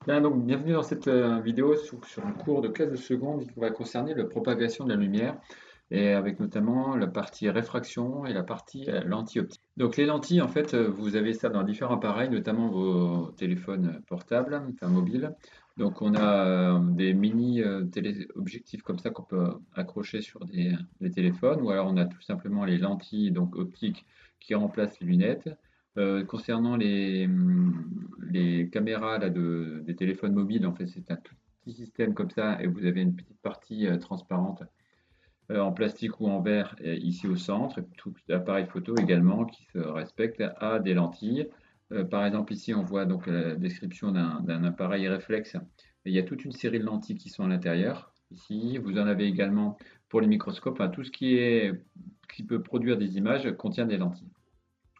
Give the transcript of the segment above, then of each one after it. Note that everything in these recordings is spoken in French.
Bien, donc, bienvenue dans cette vidéo sur un cours de 15 secondes qui va concerner la propagation de la lumière et avec notamment la partie réfraction et la partie lentille optique. Donc les lentilles, en fait, vous avez ça dans différents appareils, notamment vos téléphones portables, enfin mobiles. Donc on a des mini téléobjectifs comme ça qu'on peut accrocher sur des téléphones, ou alors on a tout simplement les lentilles donc optiques qui remplacent les lunettes. Concernant les caméras là, des téléphones mobiles, en fait, c'est un tout petit système comme ça, et vous avez une petite partie transparente en plastique ou en verre ici au centre, et tout appareil photo également qui se respecte a des lentilles. Par exemple, ici, on voit donc la description d'un appareil réflexe. Et il y a toute une série de lentilles qui sont à l'intérieur. Ici, vous en avez également pour les microscopes. Enfin, tout ce qui peut produire des images contient des lentilles.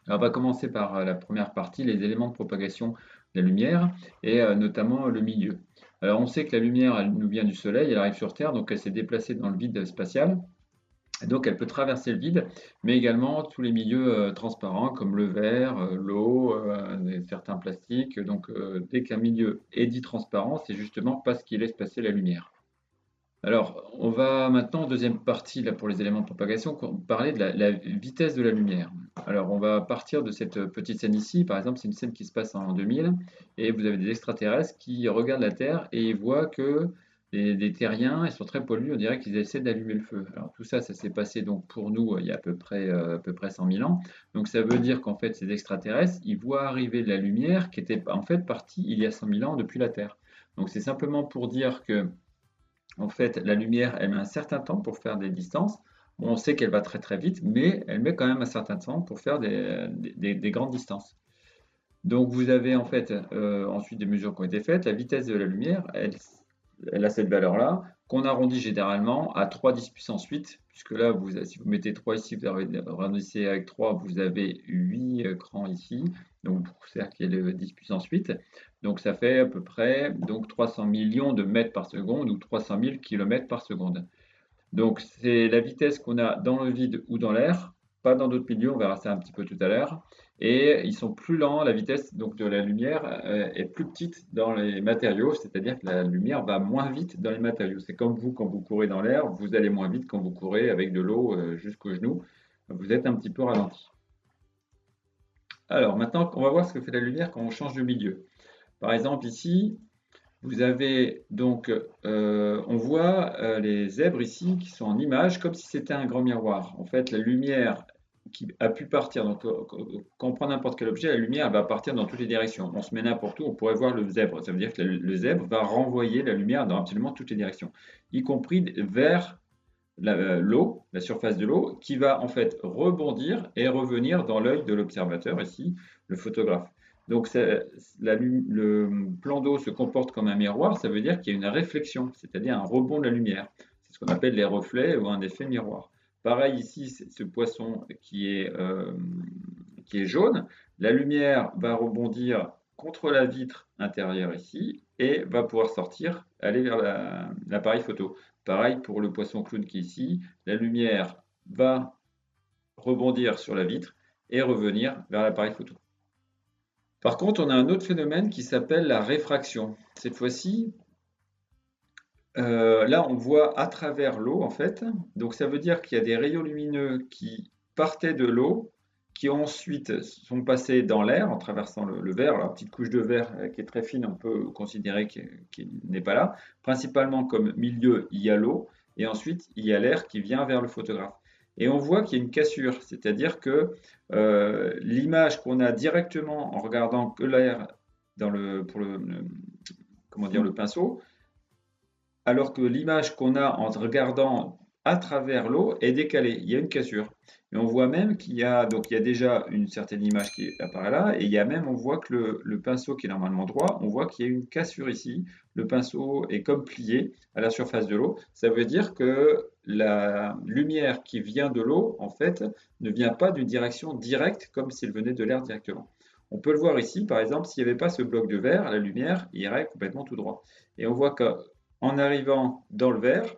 Alors, on va commencer par la première partie, les éléments de propagation de la lumière et notamment le milieu. Alors, on sait que la lumière, elle nous vient du Soleil, elle arrive sur Terre, donc elle s'est déplacée dans le vide spatial. Et donc, elle peut traverser le vide, mais également tous les milieux transparents comme le verre, l'eau, certains plastiques. Donc, dès qu'un milieu est dit transparent, c'est justement parce qu'il laisse passer la lumière. Alors, on va maintenant, en deuxième partie, là, pour les éléments de propagation, parler de la vitesse de la lumière. Alors, on va partir de cette petite scène ici. Par exemple, c'est une scène qui se passe en 2000, et vous avez des extraterrestres qui regardent la Terre et ils voient que des terriens, ils sont très pollus, on dirait qu'ils essaient d'allumer le feu. Alors, tout ça, ça s'est passé donc pour nous il y a à peu près 100 000 ans. Donc, ça veut dire qu'en fait, ces extraterrestres, ils voient arriver de la lumière qui était en fait partie il y a 100 000 ans depuis la Terre. Donc, c'est simplement pour dire que en fait, la lumière, elle met un certain temps pour faire des distances. Bon, on sait qu'elle va très très vite, mais elle met quand même un certain temps pour faire des grandes distances. Donc vous avez en fait ensuite des mesures qui ont été faites. La vitesse de la lumière, elle a cette valeur-là, qu'on arrondit généralement à 3 10 puissance 8, puisque là, si vous mettez 3 ici, vous arrondissez avec 3, vous avez 8 crans ici, donc pour faire qu'il y ait le 10 puissance 8. Donc ça fait à peu près donc 300 millions de mètres par seconde ou 300 000 kilomètres par seconde. Donc c'est la vitesse qu'on a dans le vide ou dans l'air, pas dans d'autres milieux, on verra ça un petit peu tout à l'heure. Et ils sont plus lents, la vitesse donc de la lumière est plus petite dans les matériaux, c'est-à-dire que la lumière va moins vite dans les matériaux. C'est comme vous quand vous courez dans l'air, vous allez moins vite quand vous courez avec de l'eau jusqu'aux genoux, vous êtes un petit peu ralenti. Alors maintenant, on va voir ce que fait la lumière quand on change de milieu. Par exemple ici, vous avez donc, on voit les zèbres ici qui sont en image comme si c'était un grand miroir. En fait, la lumière qui a pu partir, donc quand on prend n'importe quel objet, la lumière elle va partir dans toutes les directions. On se met n'importe où, on pourrait voir le zèbre. Ça veut dire que le zèbre va renvoyer la lumière dans absolument toutes les directions, y compris vers l'eau, la surface de l'eau, qui va en fait rebondir et revenir dans l'œil de l'observateur, ici, le photographe. Donc le plan d'eau se comporte comme un miroir, ça veut dire qu'il y a une réflexion, c'est-à-dire un rebond de la lumière. C'est ce qu'on appelle les reflets ou un effet miroir. Pareil ici, ce poisson qui est jaune, la lumière va rebondir contre la vitre intérieure ici et va pouvoir sortir, aller vers l'appareil photo. Pareil pour le poisson clown qui est ici, la lumière va rebondir sur la vitre et revenir vers l'appareil photo. Par contre, on a un autre phénomène qui s'appelle la réfraction. Cette fois-ci, là, on voit à travers l'eau, en fait. Donc, ça veut dire qu'il y a des rayons lumineux qui partaient de l'eau, qui ensuite sont passés dans l'air en traversant le verre. Alors, la petite couche de verre qui est très fine, on peut considérer qu'il n'est pas là. Principalement comme milieu, il y a l'eau, et ensuite, il y a l'air qui vient vers le photographe. Et on voit qu'il y a une cassure, c'est-à-dire que l'image qu'on a directement en regardant que l'air comment dire, le pinceau, alors que l'image qu'on a en regardant à travers l'eau est décalée. Il y a une cassure. Et on voit même qu'il y a déjà une certaine image qui apparaît là, et il y a même, on voit que le pinceau qui est normalement droit, on voit qu'il y a une cassure ici. Le pinceau est comme plié à la surface de l'eau. Ça veut dire que la lumière qui vient de l'eau, en fait, ne vient pas d'une direction directe comme s'il venait de l'air directement. On peut le voir ici, par exemple, s'il n'y avait pas ce bloc de verre, la lumière irait complètement tout droit. Et on voit que en arrivant dans le verre,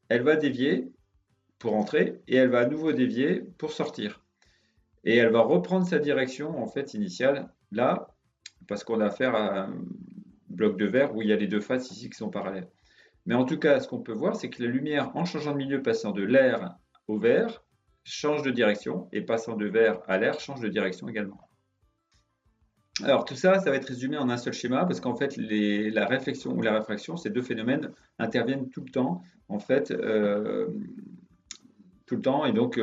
elle va dévier pour entrer et elle va à nouveau dévier pour sortir. Et elle va reprendre sa direction en fait initiale là parce qu'on a affaire bloc de verre où il y a les deux faces ici qui sont parallèles. Mais en tout cas, ce qu'on peut voir, c'est que la lumière, en changeant de milieu, passant de l'air au vert, change de direction, et passant de vert à l'air, change de direction également. Alors tout ça, ça va être résumé en un seul schéma, parce qu'en fait, la réflexion ou la réfraction, ces deux phénomènes interviennent tout le temps, en fait, tout le temps, et donc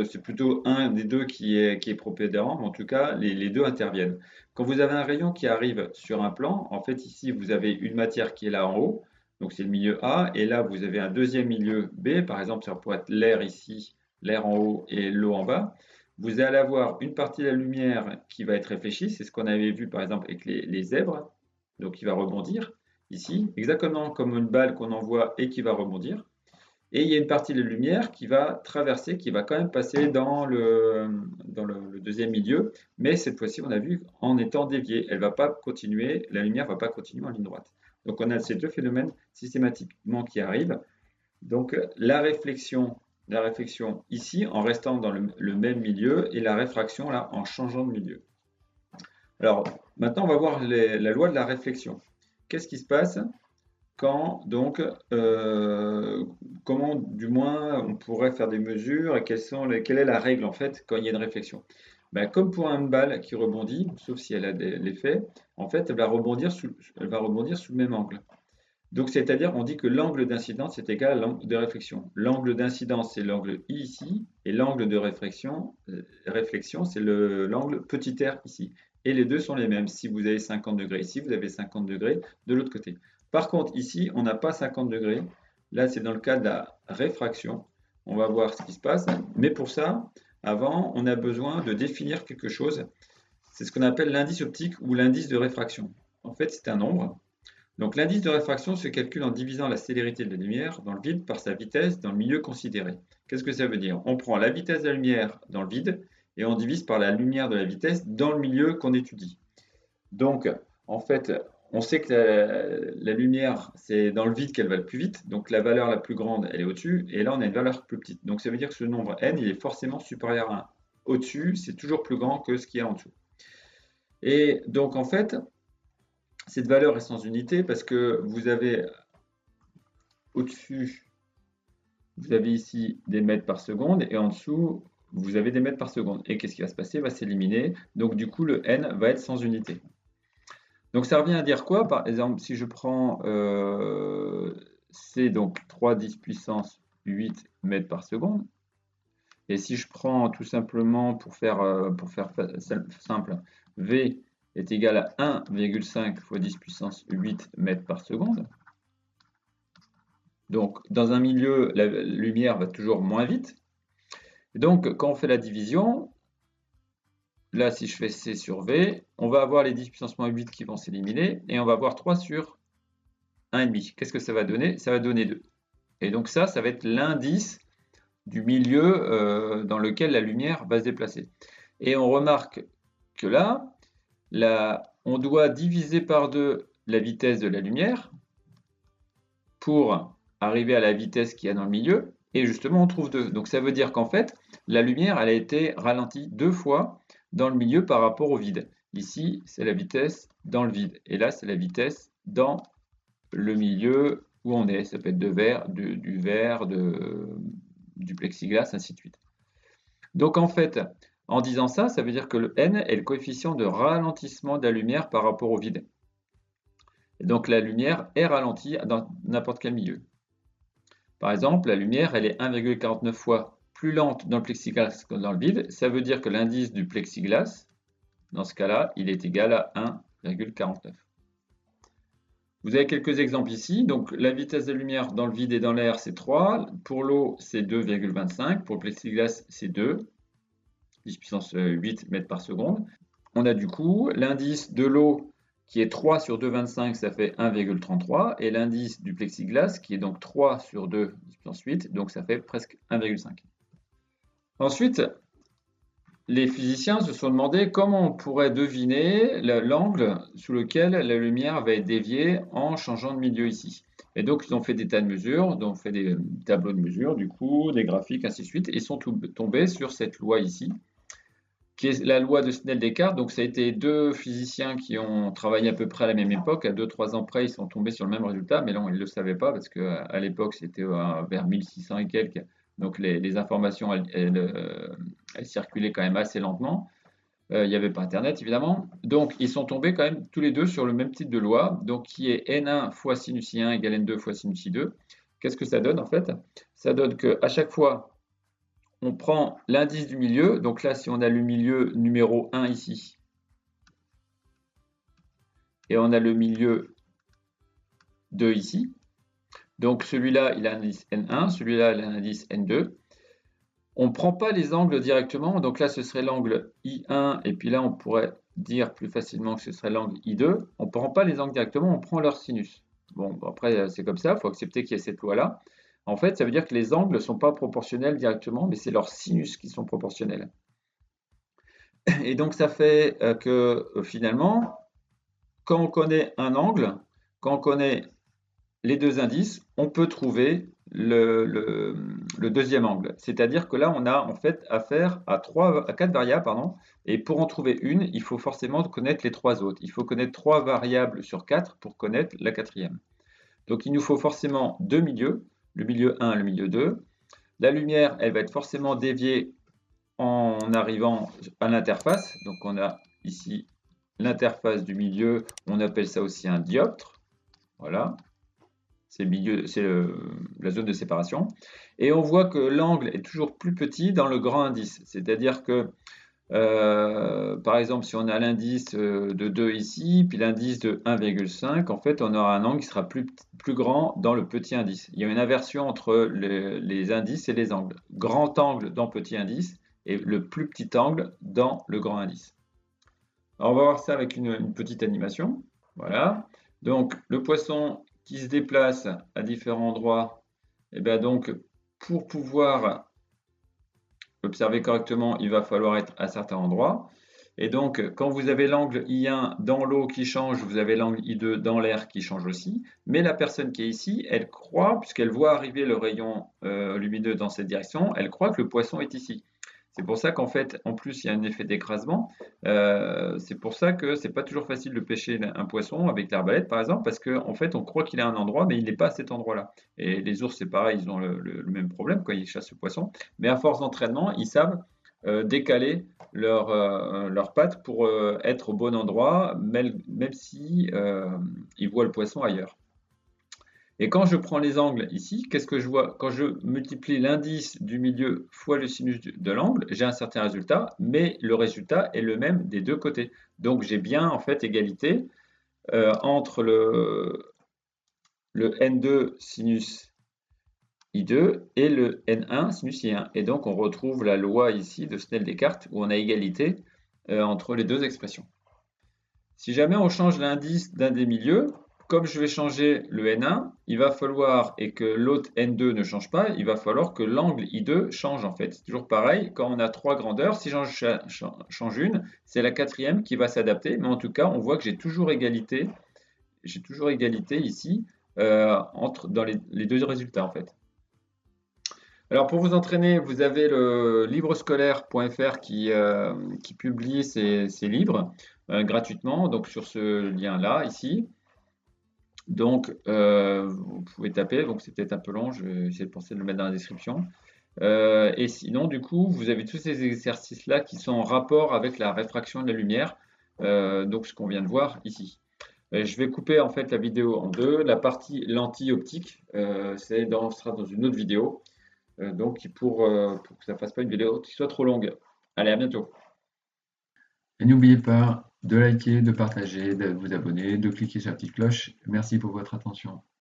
c'est plutôt un des deux qui est propédérant, mais en tout cas, les deux interviennent. Quand vous avez un rayon qui arrive sur un plan, en fait, ici, vous avez une matière qui est là en haut, donc c'est le milieu A, et là, vous avez un deuxième milieu B, par exemple, ça pourrait être l'air ici, l'air en haut et l'eau en bas. Vous allez avoir une partie de la lumière qui va être réfléchie, c'est ce qu'on avait vu par exemple avec les zèbres, donc qui va rebondir ici, exactement comme une balle qu'on envoie et qui va rebondir. Et il y a une partie de la lumière qui va traverser, qui va quand même passer dans le deuxième milieu, mais cette fois-ci, on a vu en étant déviée. Elle va pas continuer, la lumière ne va pas continuer en ligne droite. Donc on a ces deux phénomènes systématiquement qui arrivent. Donc la réflexion ici en restant dans le même milieu et la réfraction là en changeant de milieu. Alors maintenant on va voir la loi de la réflexion. Qu'est-ce qui se passe quand donc comment du moins on pourrait faire des mesures et quelle est la règle en fait quand il y a une réflexion? Ben, comme pour une balle qui rebondit, sauf si elle a l'effet, en fait elle va rebondir sous le même angle. Donc, c'est-à-dire, on dit que l'angle d'incidence est égal à l'angle de réflexion. L'angle d'incidence, c'est l'angle I ici, et l'angle de réflexion, c'est l'angle petit r ici. Et les deux sont les mêmes. Si vous avez 50 degrés ici, vous avez 50 degrés de l'autre côté. Par contre, ici, on n'a pas 50 degrés. Là, c'est dans le cas de la réfraction. On va voir ce qui se passe. Mais pour ça, avant, on a besoin de définir quelque chose. C'est ce qu'on appelle l'indice optique ou l'indice de réfraction. En fait, c'est un nombre. Donc l'indice de réfraction se calcule en divisant la célérité de la lumière dans le vide par sa vitesse dans le milieu considéré. Qu'est-ce que ça veut dire? On prend la vitesse de la lumière dans le vide et on divise par la lumière de la vitesse dans le milieu qu'on étudie. Donc en fait, on sait que la lumière, c'est dans le vide qu'elle va le plus vite, donc la valeur la plus grande, elle est au-dessus, et là on a une valeur plus petite. Donc ça veut dire que ce nombre n, il est forcément supérieur à 1. Au-dessus, c'est toujours plus grand que ce qu'il y a en dessous. Et donc en fait, cette valeur est sans unité parce que vous avez au-dessus, vous avez ici des mètres par seconde et en dessous, vous avez des mètres par seconde. Et qu'est-ce qui va se passer? Il va s'éliminer. Donc du coup, le n va être sans unité. Donc ça revient à dire quoi? Par exemple, si je prends C, donc 3 10 puissance 8 mètres par seconde, et si je prends tout simplement, pour faire simple, V est égal à 1,5 fois 10 puissance 8 mètres par seconde. Donc, dans un milieu, la lumière va toujours moins vite. Et donc, quand on fait la division, là, si je fais C sur V, on va avoir les 10 puissance moins 8 qui vont s'éliminer, et on va avoir 3 sur 1,5. Qu'est-ce que ça va donner? Ça va donner 2. Et donc ça va être l'indice du milieu dans lequel la lumière va se déplacer. Et on remarque que là, on doit diviser par 2 la vitesse de la lumière pour arriver à la vitesse qu'il y a dans le milieu, et justement on trouve 2. Donc ça veut dire qu'en fait, la lumière elle a été ralentie 2 fois dans le milieu par rapport au vide. Ici, c'est la vitesse dans le vide, et là, c'est la vitesse dans le milieu où on est. Ça peut être du verre, du plexiglas, ainsi de suite. Donc en fait, en disant ça, ça veut dire que le n est le coefficient de ralentissement de la lumière par rapport au vide. Et donc la lumière est ralentie dans n'importe quel milieu. Par exemple, la lumière, elle est 1,49 fois plus lente dans le plexiglas que dans le vide. Ça veut dire que l'indice du plexiglas, dans ce cas-là, il est égal à 1,49. Vous avez quelques exemples ici. Donc la vitesse de la lumière dans le vide et dans l'air, c'est 3. Pour l'eau, c'est 2,25. Pour le plexiglas, c'est 2. 10 puissance 8 mètres par seconde. On a du coup l'indice de l'eau qui est 3 sur 2,25, ça fait 1,33. Et l'indice du plexiglas qui est donc 3 sur 2, 10 puissance 8, donc ça fait presque 1,5. Ensuite, les physiciens se sont demandé comment on pourrait deviner l'angle sous lequel la lumière va être déviée en changeant de milieu ici. Et donc, ils ont fait des tas de mesures, ils ont fait des tableaux de mesure, du coup, des graphiques, ainsi de suite, et ils sont tombés sur cette loi ici. qui est la loi de Snell-Descartes. Donc ça a été deux physiciens qui ont travaillé à peu près à la même époque, à 2-3 ans près, ils sont tombés sur le même résultat, mais non, ils ne le savaient pas parce qu'à l'époque, c'était vers 1600 et quelques, donc les informations, elles circulaient quand même assez lentement. Il n'y avait pas Internet, évidemment. Donc, ils sont tombés quand même tous les deux sur le même type de loi, donc qui est n1 fois sinus i1 égale n2 fois sinus i2. Qu'est-ce que ça donne en fait? Ça donne qu'à chaque fois, on prend l'indice du milieu. Donc là, si on a le milieu numéro 1 ici, et on a le milieu 2 ici, donc celui-là, il a un indice n1, celui-là, il a un indice n2. On ne prend pas les angles directement, donc là, ce serait l'angle I1, et puis là, on pourrait dire plus facilement que ce serait l'angle I2. On ne prend pas les angles directement, on prend leur sinus. Bon, après, c'est comme ça, il faut accepter qu'il y ait cette loi-là. En fait, ça veut dire que les angles ne sont pas proportionnels directement, mais c'est leurs sinus qui sont proportionnels. Et donc, ça fait que finalement, quand on connaît un angle, quand on connaît les deux indices, on peut trouver le deuxième angle. C'est-à-dire que là, on a en fait affaire à 4 variables, pardon, et pour en trouver une, il faut forcément connaître les trois autres. Il faut connaître 3 variables sur 4 pour connaître la quatrième. Donc il nous faut forcément deux milieux, le milieu 1 et le milieu 2. La lumière, elle va être forcément déviée en arrivant à l'interface. Donc on a ici l'interface du milieu, on appelle ça aussi un dioptre. Voilà. C'est la zone de séparation. Et on voit que l'angle est toujours plus petit dans le grand indice. C'est-à-dire que, par exemple, si on a l'indice de 2 ici, puis l'indice de 1,5, en fait, on aura un angle qui sera plus grand dans le petit indice. Il y a une inversion entre les indices et les angles. Grand angle dans petit indice et le plus petit angle dans le grand indice. Alors, on va voir ça avec une petite animation. Voilà. Donc, le poisson qui se déplace à différents endroits, et bien donc, pour pouvoir observer correctement, il va falloir être à certains endroits. Et donc, quand vous avez l'angle I1 dans l'eau qui change, vous avez l'angle I2 dans l'air qui change aussi. Mais la personne qui est ici, elle croit, puisqu'elle voit arriver le rayon lumineux dans cette direction, elle croit que le poisson est ici. C'est pour ça qu'en fait, en plus, il y a un effet d'écrasement. C'est pour ça que c'est pas toujours facile de pêcher un poisson avec l'arbalète, par exemple, parce qu'en fait, on croit qu'il est à un endroit, mais il n'est pas à cet endroit-là. Et les ours, c'est pareil, ils ont le même problème quand ils chassent le poisson. Mais à force d'entraînement, ils savent décaler leurs pattes pour être au bon endroit, même si ils voient le poisson ailleurs. Et quand je prends les angles ici, qu'est-ce que je vois? Quand je multiplie l'indice du milieu fois le sinus de l'angle, j'ai un certain résultat, mais le résultat est le même des deux côtés. Donc j'ai bien en fait égalité entre le N2 sinus I2 et le N1 sinus I1. Et donc on retrouve la loi ici de Snell-Descartes où on a égalité entre les deux expressions. Si jamais on change l'indice d'un des milieux, comme je vais changer le N1, il va falloir, et que l'autre N2 ne change pas, il va falloir que l'angle I2 change en fait. C'est toujours pareil, quand on a trois grandeurs, si j'en change une, c'est la quatrième qui va s'adapter, mais en tout cas, on voit que j'ai toujours égalité ici dans les deux résultats en fait. Alors pour vous entraîner, vous avez le livrescolaire.fr qui publie ces livres gratuitement, donc sur ce lien-là ici. Donc vous pouvez taper, donc c'est peut-être un peu long, je vais essayer de penser de le mettre dans la description. Et sinon, du coup, vous avez tous ces exercices-là qui sont en rapport avec la réfraction de la lumière, donc ce qu'on vient de voir ici. Je vais couper en fait la vidéo en deux. La partie lentille optique, sera dans une autre vidéo. Donc pour que ça ne fasse pas une vidéo qui soit trop longue. Allez, à bientôt. Et n'oubliez pas de liker, de partager, de vous abonner, de cliquer sur la petite cloche. Merci pour votre attention.